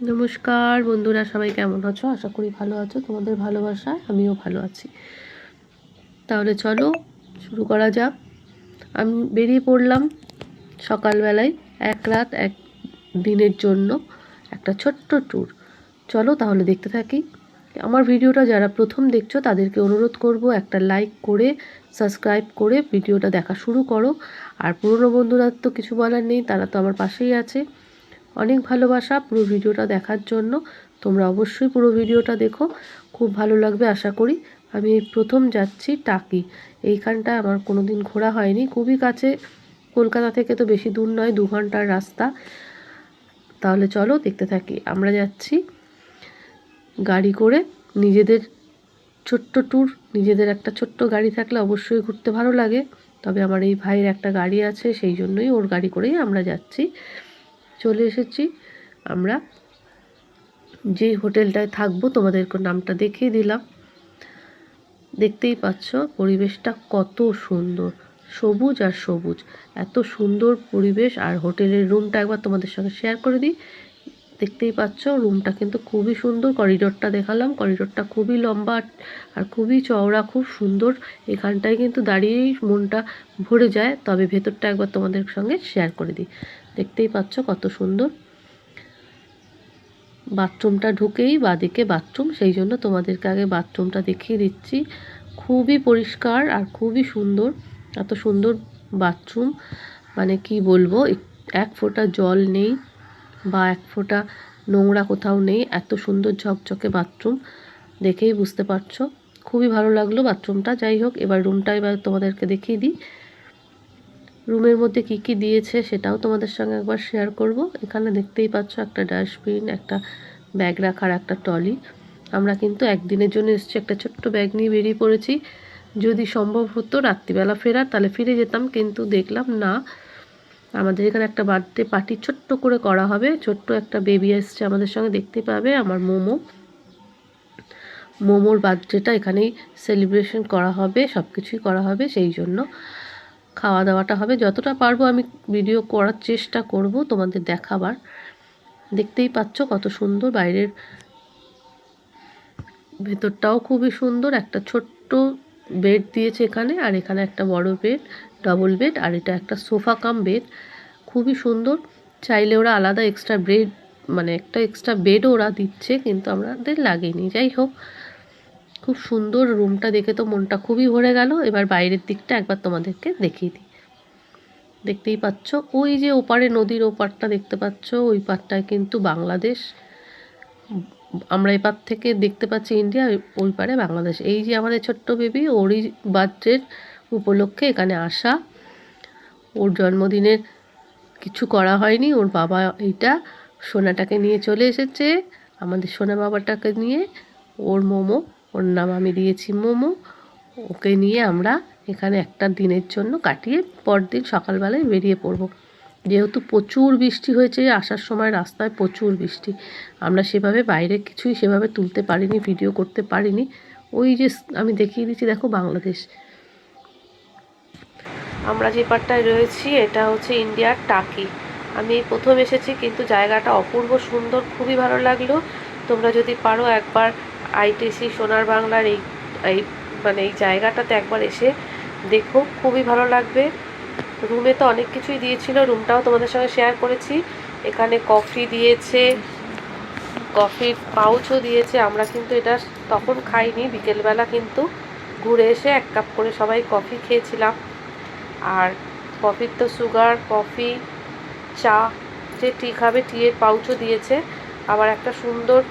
নমস্কার বন্ধুরা, সবাই কেমন আছো? আশা করি ভালো আছো। তোমাদের ভালোবাসায় আমিও ভালো আছি। তাহলে চলো শুরু করা যাক। আমি বেরিয়ে পড়লাম সকালবেলায় এক রাত এক দিনের জন্য একটা ছোট্ট ট্যুর। চলো তাহলে দেখতে থাকি। আমার ভিডিওটা যারা প্রথম দেখছো তাদেরকে অনুরোধ করব একটা লাইক করে সাবস্ক্রাইব করে ভিডিওটা দেখা শুরু করো। আর পুরনো বন্ধুরা তো কিছু বলার নেই, তারা তো আমার পাশেই আছে। অনেক ভালোবাসা পুরো ভিডিওটা দেখার জন্য। তোমরা অবশ্যই পুরো ভিডিওটা দেখো, খুব ভালো লাগবে আশা করি। আমি প্রথম যাচ্ছি টাকি। এইখানটা আমার কোনো দিন ঘোরা হয়নি, খুবই কাছে, কলকাতা থেকে তো বেশি দূর নয়, 2 ঘন্টার রাস্তা। তাহলে চলো দেখতে থাকি। আমরা যাচ্ছি গাড়ি করে, নিজেদের ছোট্ট ট্যুর। নিজেদের একটা ছোট্ট গাড়ি থাকলে অবশ্যই ঘুরতে ভালো লাগে। তবে আমার এই ভাইয়ের একটা গাড়ি আছে, সেই জন্যই ওর গাড়ি করেই আমরা যাচ্ছি। চলে এসেছি আমরা যে হোটেলটায় থাকবো, তোমাদেরকে নামটা দেখিয়ে দিলাম। দেখতেই পাচ্ছ পরিবেশটা কত সুন্দর, সবুজ আর সবুজ, এত সুন্দর পরিবেশ। আর হোটেলের রুমটা একবার তোমাদের সঙ্গে শেয়ার করে দিই। দেখতেই পাচ্ছ রুমটা কিন্তু খুবই সুন্দর। করিডোরটা দেখালাম, করিডোরটা খুবই লম্বা আর খুবই চওড়া, খুব সুন্দর। এখানটায় কিন্তু দাঁড়িয়েই মনটা ভরে যায়। তবে ভেতরটা একবার তোমাদের সঙ্গে শেয়ার করে দিই। দেখতেই পাচ্ছ কত সুন্দর। বাথরুমটা ঢুকেই বাঁদিকে বাথরুম, সেই জন্য তোমাদেরকে আগে বাথরুমটা দেখিয়ে দিচ্ছি। খুবই পরিষ্কার আর খুবই সুন্দর। এত সুন্দর বাথরুম, মানে কি বলবো, এক ফোঁটা জল নেই বা এক ফোঁটা নোংরা কোথাও নেই। এত সুন্দর ঝকঝকে বাথরুম, দেখেই বুঝতে পারছো। খুবই ভালো লাগলো বাথরুমটা। যাই হোক, এবার রুমটা এবার তোমাদেরকে দেখিয়ে দিই। রুমের মধ্যে কি কি দিয়েছে সেটাও তোমাদের সঙ্গে একবার শেয়ার করব। এখানে দেখতেই পাচ্ছ একটা ডাস্টবিন, একটা ব্যাগ রাখার একটা ট্রলি। আমরা কিন্তু একদিনের জন্য এসেছি, একটা ছোট্ট ব্যাগ নিয়ে বেরিয়ে পড়েছি। যদি সম্ভব হতো রাত্রিবেলা ফেরার তাহলে ফিরে যেতাম, কিন্তু দেখলাম না, আমাদের এখানে একটা বার্থডে পার্টি ছোট্ট করে করা হবে। ছোট্ট একটা বেবি এসছে আমাদের সঙ্গে, দেখতে পাবে আমার মোমোর বার্থডেটা এখানেই সেলিব্রেশন করা হবে, সব কিছুই করা হবে। সেই জন্য খাওয়া দাওয়াটা হবে। যতটা পারবো আমি ভিডিও করার চেষ্টা করব তোমাদের দেখাবার। দেখতেই পাচ্ছ কত সুন্দর বাইরের ভেতরটাও খুবই সুন্দর। একটা ছোট্ট বেড দিয়েছে এখানে, আর এখানে একটা বড় বেড, ডবল বেড, আর এটা একটা সোফা কাম বেড। খুবই সুন্দর। চাইলে ওরা আলাদা এক্সট্রা বেড, মানে একটা এক্সট্রা বেডও ওরা দিচ্ছে, কিন্তু আমাদের লাগেনি। যাই হোক, খুব সুন্দর রুমটা দেখে তো মনটা খুবই ভরে গেল। এবার বাইরের দিকটা একবার তোমাদেরকে দেখিয়ে দিই। দেখতেই পাচ্ছ ওই যে ওপারে নদীর ওপারটা দেখতে পাচ্ছ, ওই পারটায় কিন্তু বাংলাদেশ। আমরা এপার থেকে দেখতে পাচ্ছি ইন্ডিয়া, ওই পারে বাংলাদেশ। এই যে আমাদের ছোট্ট বেবি, ওরই বার্থডের উপলক্ষে এখানে আসা। ওর জন্মদিনের কিছু করা হয়নি, ওর বাবা এইটা সোনাটাকে নিয়ে চলে এসেছে। আমাদের সোনা বাবাটাকে নিয়ে, ওর মোমো, ওর নাম আমি দিয়েছি মোমো, ওকে নিয়ে আমরা এখানে একটা দিনের জন্য কাটিয়ে পরদিন সকালবেলায় বেরিয়ে পড়ব। যেহেতু প্রচুর বৃষ্টি হয়েছে, আসার সময় রাস্তায় প্রচুর বৃষ্টি, আমরা সেভাবে বাইরে কিছুই সেভাবে তুলতে পারিনি, ভিডিও করতে পারিনি। ওই যে আমি দেখিয়ে দিচ্ছি, দেখো বাংলাদেশ। আমরা যে পার্টটায় রয়েছি এটা হচ্ছে ইন্ডিয়ার টাকি। আমি প্রথম এসেছি, কিন্তু জায়গাটা অপূর্ব সুন্দর, খুবই ভালো লাগলো। তোমরা যদি পারো একবার আইটিসি সোনার বাংলার এই এই মানে এই জায়গাটাতে একবার এসে দেখো, খুবই ভালো লাগবে। রুমে তো অনেক কিছুই দিয়েছিল, রুমটাও তোমাদের সঙ্গে শেয়ার করেছি। এখানে কফি দিয়েছে, কফির পাউচও দিয়েছে। আমরা কিন্তু এটা তখন খাইনি, বিকেলবেলা কিন্তু ঘুরে এসে 1 কাপ করে সবাই কফি খেয়েছিলাম। আর কফির তো সুগার, কফি, চা, যে টি খাবে টিয়ের পাউচও দিয়েছে। আবার একটা সুন্দর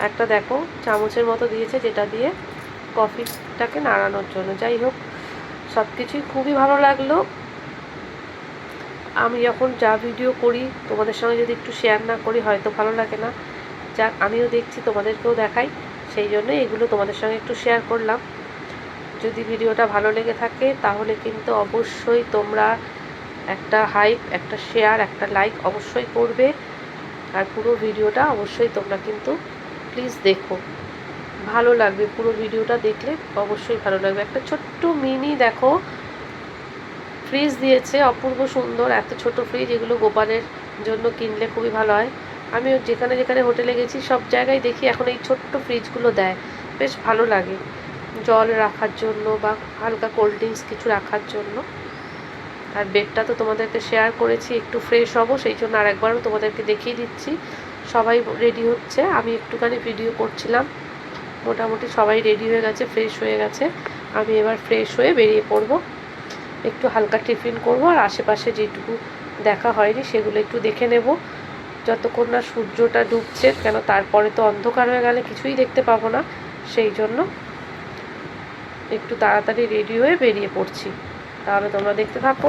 একটা দেখো চামচের মতো দিয়েছে, যেটা দিয়ে কফিটাকে নাড়ানোর জন্য। যাই হোক, সব কিছুই খুবই ভালো লাগলো। আমি যখন যা ভিডিও করি তোমাদের সঙ্গে যদি একটু শেয়ার না করি হয়তো ভালো লাগে না। যাক, আমিও দেখছি, তোমাদেরকেও দেখাই, সেই জন্য এগুলো তোমাদের সঙ্গে একটু শেয়ার করলাম। যদি ভিডিওটা ভালো লেগে থাকে তাহলে কিন্তু অবশ্যই তোমরা একটা হাইপ, একটা শেয়ার, একটা লাইক অবশ্যই করবে। আর পুরো ভিডিওটা অবশ্যই তোমরা কিন্তু প্লিজ দেখো, ভালো লাগবে। পুরো ভিডিওটা দেখলে অবশ্যই ভালো লাগবে। একটা ছোট্ট মিনি দেখো ফ্রিজ দিয়েছে, অপূর্ব সুন্দর। এত ছোট ফ্রিজ, এগুলো গোপালের জন্য কিনলে খুবই ভালো হয়। আমি যেখানে যেখানে হোটেলে গেছি সব জায়গায় দেখি এখন এই ছোট্ট ফ্রিজগুলো দেয়, বেশ ভালো লাগে জল রাখার জন্য বা হালকা কোল্ড ড্রিঙ্কস কিছু রাখার জন্য। আর বেডটা তো তোমাদেরকে শেয়ার করেছি, একটু ফ্রেশ হবো সেই জন্য আর একবারও তোমাদেরকে দেখিয়ে দিচ্ছি। সবাই রেডি হচ্ছে, আমি একটুখানি ভিডিও করছিলাম। মোটামুটি সবাই রেডি হয়ে গেছে, ফ্রেশ হয়ে গেছে। আমি এবার ফ্রেশ হয়ে বেরিয়ে পড়বো, একটু হালকা টিফিন করব আর আশেপাশে যেটুকু দেখা হয়নি সেগুলো একটু দেখে নেব যতক্ষণ না সূর্যটা ডুবছে, কেন তারপরে তো অন্ধকার হয়ে গেলে কিছুই দেখতে পাবো না। সেই জন্য একটু তাড়াতাড়ি রেডি হয়ে বেরিয়ে পড়ছি। তাহলে তোমরা দেখতে থাকো।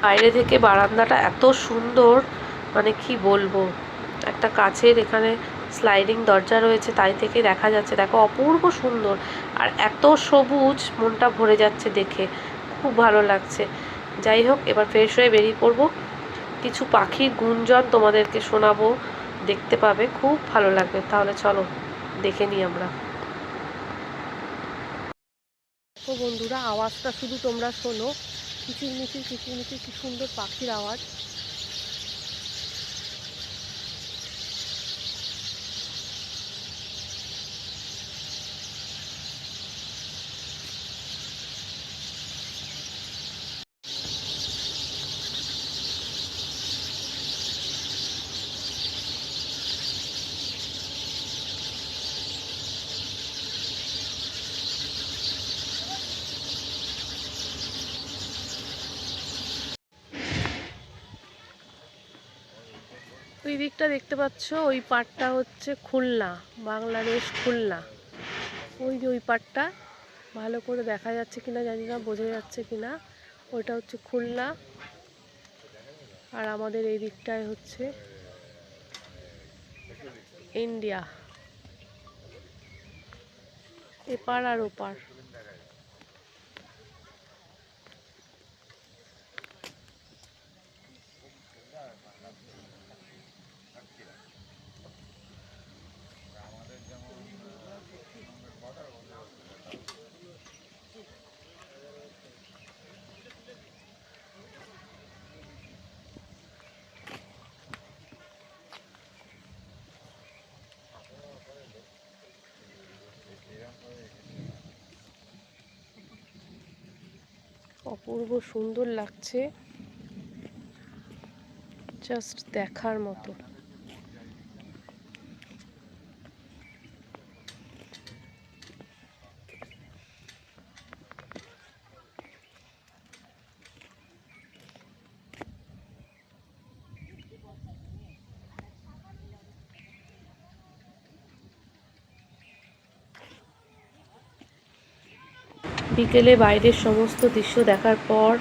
বাইরে থেকে বারান্দাটা এত সুন্দর, মানে কি বলবো, একটা কাচের এখানে স্লাইডিং দরজা রয়েছে, তাই থেকে দেখা যাচ্ছে, দেখো অপূর্ব সুন্দর আর এত সবুজ, মনটা ভরে যাচ্ছে দেখে, খুব ভালো লাগছে। যাই হোক, এবার ফ্রেশ হয়ে বেরিয়ে পড়বো। কিছু পাখির গুঞ্জন তোমাদেরকে শোনাবো, দেখতে পাবে, খুব ভালো লাগবে। তাহলে চলো দেখে নিই আমরা। তো বন্ধুরা, আওয়াজটা শুধু তোমরা শোনো, কিচিরমিচির কিচিরমিচির, কি সুন্দর পাখির আওয়াজ। ওই দিকটা দেখতে পাচ্ছ, ওই পাড়টা হচ্ছে খুলনা, বাংলাদেশ খুলনা। ওই যে ওই পাড়টা ভালো করে দেখা যাচ্ছে কিনা জানি না, বোঝা যাচ্ছে কিনা, ওইটা হচ্ছে খুলনা। আর আমাদের এই দিকটায় হচ্ছে ইন্ডিয়া, এপার আর ওপার। অপূর্ব সুন্দর লাগছে, জাস্ট দেখার মতো। বিকেলে বাইরের সমস্ত দৃশ্য দেখার পর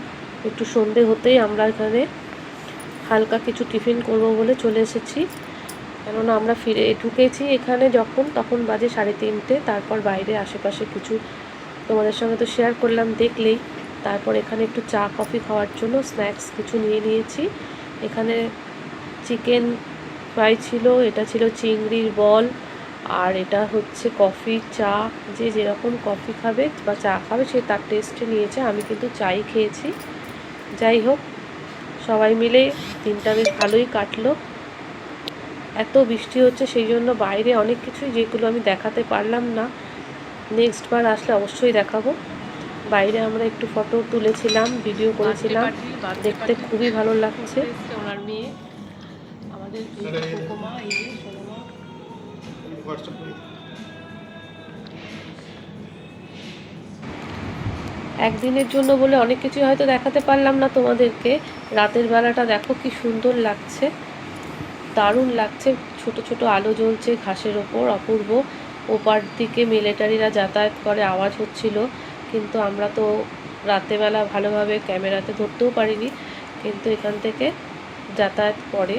একটু সন্ধে হতেই আমরা এখানে হালকা কিছু টিফিন করব বলে চলে এসেছি। কেননা আমরা ফিরে ঢুকেছি এখানে যখন, তখন বাজে 3:30। তারপর বাইরে আশেপাশে কিছু তোমাদের সঙ্গে তো শেয়ার করলাম, দেখলেই। তারপর এখানে একটু চা কফি খাওয়ার জন্য স্ন্যাক্স কিছু নিয়ে নিয়েছি। এখানে চিকেন ফ্রাই ছিল, এটা ছিল চিংড়ির বল, আর এটা হচ্ছে কফি চা। যে যেরকম কফি খাবে বা চা খাবে সে তার টেস্টে নিয়েছে, আমি কিন্তু চাই খেয়েছি। যাই হোক, সবাই মিলে দিনটা বেশ ভালোই কাটলো। এত বৃষ্টি হচ্ছে সেই জন্য বাইরে অনেক কিছুই যেগুলো আমি দেখাতে পারলাম না, নেক্সট বার আসলে অবশ্যই দেখাবো। বাইরে আমরা একটু ফটো তুলেছিলাম, ভিডিও করেছিলাম, দেখতে খুবই ভালো লাগছে। ওনার মেয়ে আমাদের একদিনের জন্য বলে অনেক কিছু হয়তো দেখাতে পারলাম না তোমাদেরকে। রাতের বেলাটা দেখো কি সুন্দর লাগছে, দারুণ লাগছে। ছোট ছোট আলো জ্বলছে ঘাসের ওপর, অপূর্ব। ওপার দিকে মিলিটারিরা যাতায়াত করে, আওয়াজ হচ্ছিল, কিন্তু আমরা তো রাতেরবেলা ভালোভাবে ক্যামেরাতে ধরতেও পারিনি। কিন্তু এখান থেকে যাতায়াত করে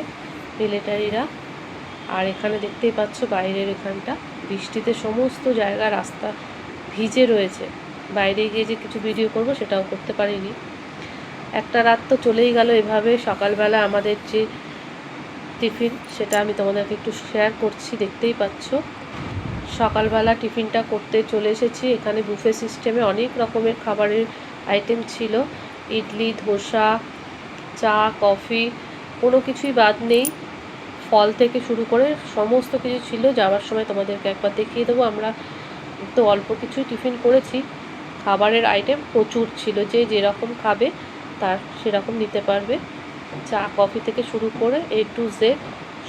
মিলিটারিরা। আর এখানে দেখতেই পাচ্ছ বাইরের এখানটা বৃষ্টিতে সমস্ত জায়গা রাস্তা ভিজে রয়েছে। বাইরে গিয়ে যে কিছু ভিডিও করব সেটাও করতে পারিনি। একটা রাত তো চলেই গেল এভাবে। সকালবেলা আমাদের যে টিফিন সেটা আমি তোমাদেরকে একটু শেয়ার করছি, দেখতেই পাচ্ছ। সকালবেলা টিফিনটা করতে চলে এসেছি। এখানে বুফে সিস্টেমে অনেক রকমের খাবারের আইটেম ছিল, ইডলি, ধোসা, চা, কফি, কোনো কিছুই বাদ নেই। ফল থেকে শুরু করে সমস্ত কিছু ছিল। যাওয়ার সময় তোমাদেরকে একবার দেখিয়ে দেবো। আমরা তো অল্প কিছুই টিফিন করেছি, খাবারের আইটেম প্রচুর ছিল, যে যেরকম খাবে তার সেরকম নিতে পারবে। চা কফি থেকে শুরু করে A to Z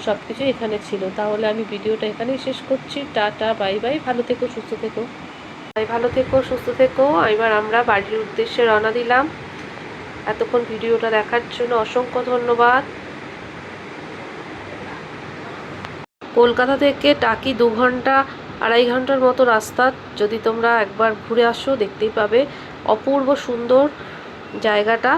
সব কিছু এখানে ছিল। তাহলে আমি ভিডিওটা এখানেই শেষ করছি। টাটা, বাই বাই, ভালো থেকো, সুস্থ থেকো। ভালো থেকো, সুস্থ থেকো। এবার আমরা বাড়ির উদ্দেশ্যে রওনা দিলাম। এতক্ষণ ভিডিওটা দেখার জন্য অসংখ্য ধন্যবাদ। কলকাতা থেকে টাকি 2 ঘন্টা 2.5 ঘন্টার মতো রাস্তা। যদি তোমরা একবার ঘুরে আসো দেখতেই পাবে অপূর্ব সুন্দর জায়গাটা,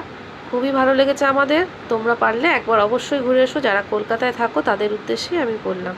খুবই ভালো লেগেছে আমাদের। তোমরা পারলে একবার অবশ্যই ঘুরে এসো। যারা কলকাতায় থাকো তাদের উদ্দেশ্যেই আমি বললাম।